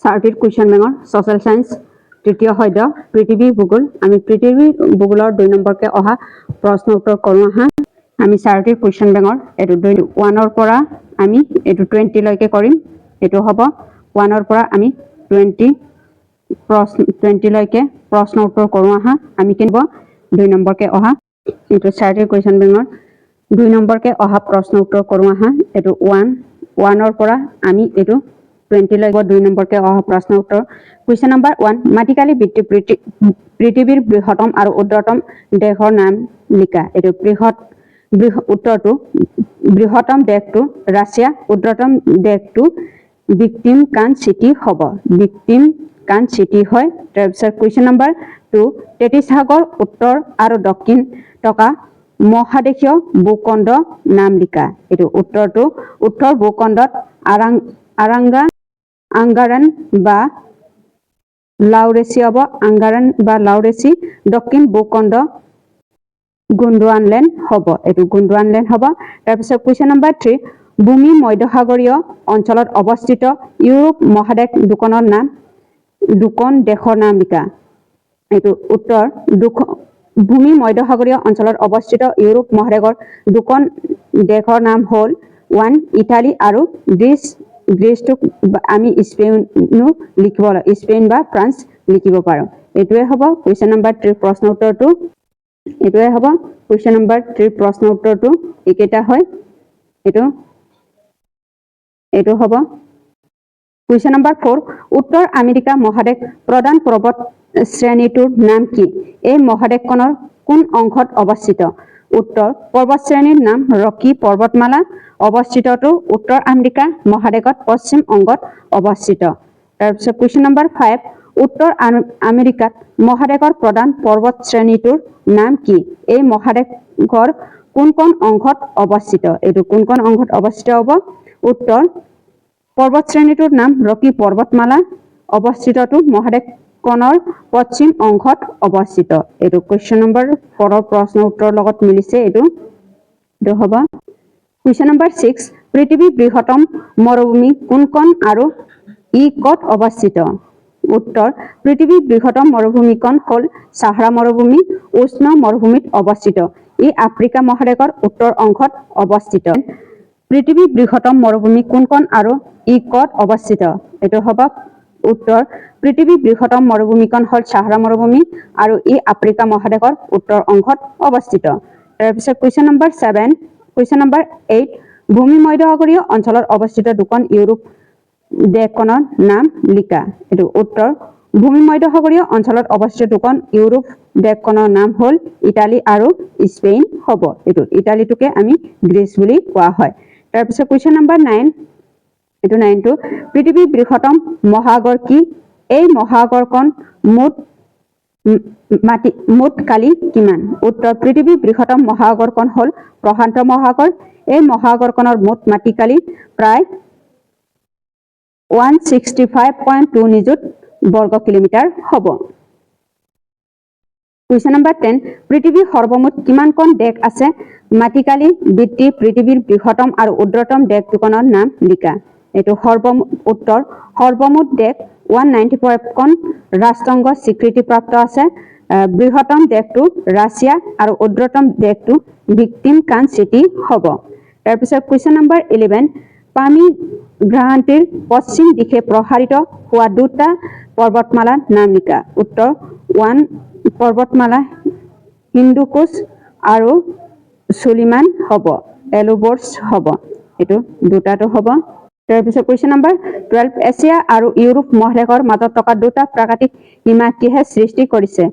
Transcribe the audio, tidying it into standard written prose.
30 question বেংকৰ social science তৃতীয় সদ্য পৃথিৱী ভূগোল আমি পৃথিৱী ভূগোলৰ 2 নম্বৰকে অহা প্ৰশ্ন উত্তৰ কৰোঁ আহা আমি 30 কুৱেশ্যন বেংকৰ এটো 1 ৰ পৰা আমি এটো 20 লৈকে কৰিম এটো হ'ব 1 ৰ পৰা আমি 20 লৈকে প্ৰশ্ন উত্তৰ কৰোঁ আহা আমি কিনব 2 নম্বৰকে অহা এটো 30 কুৱেশ্যন বেংকৰ 2 নম্বৰকে অহা প্ৰশ্ন উত্তৰ কৰোঁ আহা এটো 1 ৰ পৰা আমি এটো 20 লৈকে 2 নম্বৰকে অহা প্ৰশ্ন উত্তৰ কুৱেশ্যন নম্বৰ 1 মাটিকালি পৃথিৱীৰ বৃহত্তম আৰু উৰ্ধতম দেশৰ নাম লিখা এটো উত্তৰটো বৃহত্তম দেশটো ৰাছিয়া উৰ্ধতম দেশটো ভিক্টিম কান সিটি হ'ব ভিক্টিম কান সিটি হয় তাৰপিছত কুৱেশ্যন নম্বৰ 2 তেটিছ সাগৰ উত্তৰ আৰু দক্ষিণ থকা মহাদেশীয় ভূখণ্ড নাম লিখা এটো উত্তৰটো উত্তৰ ভূখণ্ডত আঙ্গাৰান বা লাউৰেছি হ'ব আঙ্গাৰান বা লাউৰেছি দক্ষিণ ভূখণ্ড গোণ্ডৱানলেণ্ড হ'ব এটো গোণ্ডৱানলেণ্ড হ'ব তাৰপিছত কুৱেশ্যন নম্বৰ 3 ভূমি মধ্যসাগৰীয় অঞ্চলত অৱস্থিত ইউৰোপ মহাদেশ দুখন দেশৰ নাম লিখা এটো উত্তৰ ভূমি মধ্যসাগৰীয় অঞ্চলত অৱস্থিত ইউৰোপ মহাদেশৰ দুখন দেশৰ নাম হ'ল 1 ইটালী আৰু গ্ৰীচটো আমি স্পেইনো লিখিব স্পেইন বা ফ্ৰান্স লিখিব পাৰোঁ এটোৱে হ'ব কুৱেশ্যন নম্বৰ 3 প্ৰশ্ন উত্তৰটো এটোৱে হ'ব কুৱেশ্যন নম্বৰ 3 প্ৰশ্ন উত্তৰটো একেটা হয় এটো হ'ব কুৱেশ্যন নম্বৰ 4 উত্তৰ আমেৰিকা মহাদেশ প্ৰধান পৰ্বত শ্ৰেণীটোৰ নাম কি এই মহাদেশখনৰ কোন অংশত অৱস্থিত উত্তৰ পৰ্বত শ্ৰেণীৰ নাম ৰকি পৰ্বতমালা অৱস্থিতটো উত্তৰ আমেৰিকা মহাদেশত পশ্চিম অংগত অৱস্থিত তাৰপিছত কুৱেশ্যন নম্বৰ 5 উত্তৰ আমেৰিকাত মহাদেশৰ প্ৰধান পৰ্বত শ্ৰেণীটোৰ নাম কি এই মহাদেশৰ কোন অংশত অৱস্থিত এটো কোন অংশত অৱস্থিত হ'ব উত্তৰ পৰ্বত শ্ৰেণীটোৰ নাম ৰকি পৰ্বতমালা অৱস্থিতটো মহাদেশখনৰ পশ্চিম অংশত অৱস্থিত এটো কুৱেশ্যন নম্বৰ 4 প্ৰশ্ন উত্তৰ লগত মিলিছে এটো হ'ব কুৱেশ্যন নম্বৰ 6 পৃথিৱীৰ বৃহত্তম মৰুভূমি কোনখন আৰু ই ক'ত অৱস্থিত উত্তৰ পৃথিৱীৰ বৃহত্তম মৰুভূমিখন হ'ল সাহাৰা মৰুভূমি উষ্ণ মৰুভূমিত অৱস্থিত ই আফ্ৰিকা মহাদেশৰ উত্তৰ অংশত অৱস্থিত পৃথিৱীৰ বৃহত্তম মৰুভূমি কোনখন আৰু ই ক'ত অৱস্থিত এটো হ'ব উত্তৰ পৃথিৱীৰ বৃহত্তম মৰুভূমিখন হ'ল সাহাৰা মৰুভূমি আৰু ই আফ্ৰিকা মহাদেশৰ উত্তৰ অংশত অৱস্থিত তাৰপিছত কুৱেশ্যন নম্বৰ 7 কুৱেশ্যন নম্বৰ 8 ভূমি মধ্যসাগৰীয় অঞ্চলত অৱস্থিত দুখন ইউৰোপ দেশখনৰ নাম লিখা এটো উত্তৰ ভূমি মধ্যসাগৰীয় অঞ্চলত অৱস্থিত দুখন ইউৰোপ দেশখনৰ নাম হ'ল ইটালী আৰু স্পেইন হ'ব এটো ইটালীটোকে আমি গ্ৰীচ বুলি কোৱা হয় তাৰপিছত কুৱেশ্যন নম্বৰ 9 এটো 9টো পৃথিৱীৰ বৃহত্তম মহাসাগৰ কি এই মহাসাগৰখন মুঠ কালি কিমান উত্তৰ পৃথিৱীৰ বৃহত্তম মহাসাগৰখন হ'ল প্ৰশান্ত মহাসাগৰ এই মহাসাগৰখনৰ মুঠ মাটিকালি প্ৰায় 165.2 নিযুত বৰ্গ কিলোমিটাৰ হ'ব কুৱেশ্যন নম্বৰ 10 পৃথিৱীৰ সৰ্বমুঠ কিমানখন দেশ আছে মাটিকালি ভিত্তিত পৃথিৱীৰ বৃহত্তম আৰু উৰ্ধতম দেশ দুখনৰ নাম লিখা এটো উত্তৰ সৰ্বমুঠ দেশ 195খন ৰাষ্ট্ৰসংঘ স্বীকৃতিপ্ৰাপ্ত আছে বৃহত্তম দেশটো ৰাছিয়া আৰু উৰ্ধতম দেশটো ভিক্টিম কান সিটি হ'ব তাৰপিছত কুৱেশ্যন নম্বৰ 11 পামি গ্ৰহান্তিৰ পশ্চিম দিশে প্ৰসাৰিত হোৱা দুটা পৰ্বতমালাৰ নাম লিখা উত্তৰ 1 পৰ্বতমালা হিন্দুকুছ আৰু সুলিমান হ'ব এলোবৰ্ছ হ'ব এটো দুটাটো হ'ব তাৰপিছত কুৱেশ্যন নম্বৰ 12 এছিয়া আৰু ইউৰোপ মহাদেশৰ মাজত থকা দুটা প্ৰাকৃতিক সীমা কিহে সৃষ্টি কৰিছে